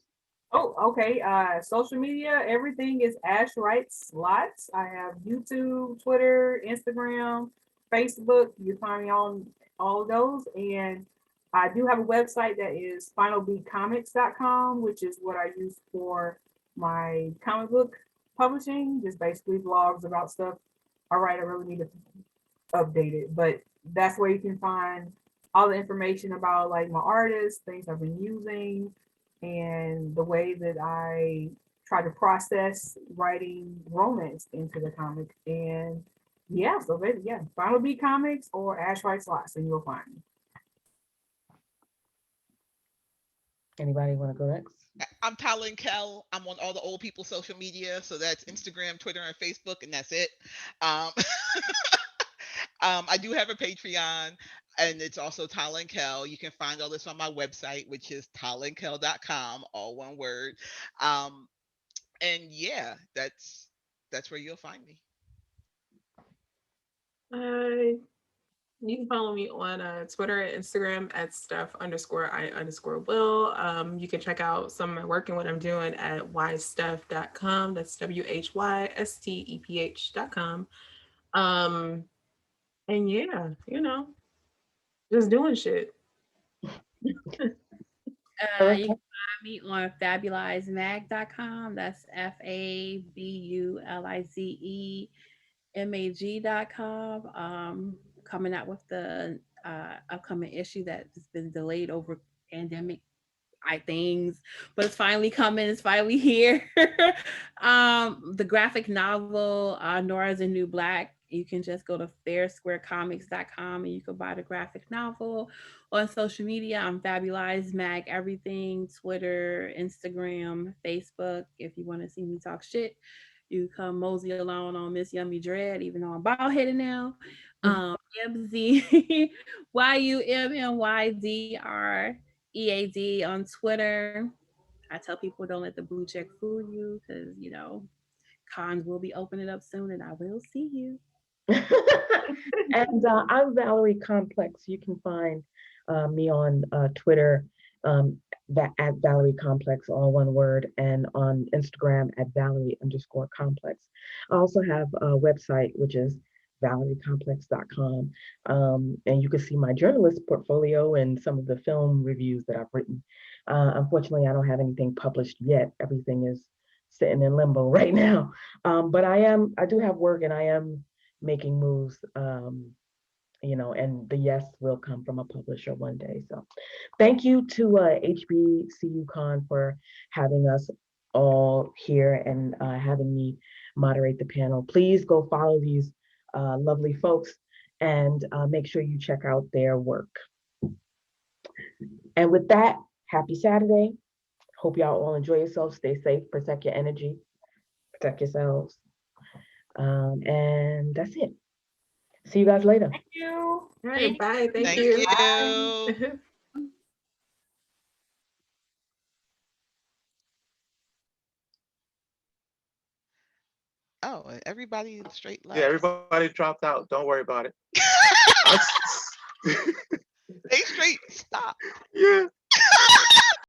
Oh, okay. Social media, everything is Ash Writes Lots. I have YouTube, Twitter, Instagram, Facebook. You find me on all of those. And I do have a website that is finalbeatcomics.com, which is what I use for my comic book publishing, just basically blogs about stuff. All right, I really need to update it, but that's where you can find all the information about like my artists, things I've been using, and the way that I try to process writing romance into the comic. And yeah, so yeah, Final Beat Comics or Ash Writes Lots, and you'll find me. Anybody want to go next? I'm Talon Kell. I'm on all the old people social media, so that's Instagram, Twitter, and Facebook, and that's it. Um, I do have a Patreon, and it's also Talon Kell. You can find all this on my website, which is talonkell.com, all one word. Um, and yeah, that's where you'll find me. uh you can follow me on Twitter and Instagram at Steph_I_Will. You can check out some of my work and what I'm doing at whysteph.com. That's WHYSTEPH.com. And yeah, just doing shit. You can find me on fabulizemag.com. That's FABULIZEMAG.com. Coming out with the upcoming issue that has been delayed over pandemic things, but it's finally coming. It's finally here. The graphic novel, Nora's a New Black. You can just go to fairsquarecomics.com and you can buy the graphic novel. On social media, I'm Fabulize Mag everything, Twitter, Instagram, Facebook. If you want to see me talk shit, you come mosey along on Miss Yummy Dread, even though I'm bald headed now. MZ YUMMYDREAD on Twitter. I tell people don't let the blue check fool you because cons will be opening up soon and I will see you. And I'm Valerie Complex. You can find me on Twitter at Valerie Complex, all one word, and on Instagram at Valerie_Complex. I also have a website, which is valeriecomplex.com. And you can see my journalist portfolio and some of the film reviews that I've written. Unfortunately, I don't have anything published yet. Everything is sitting in limbo right now. But I do have work and I am making moves, and the yes will come from a publisher one day. So thank you to HBCU Con for having us all here and having me moderate the panel. Please go follow these lovely folks and make sure you check out their work. And with that, happy Saturday. Hope y'all all enjoy yourselves. Stay safe. Protect your energy. Protect yourselves. And that's it. See you guys later. Thank you. All right, Thank bye. Thank Thank you. you. Oh, and everybody straight left. Yeah, everybody dropped out. Don't worry about it. They straight stopped. Yeah.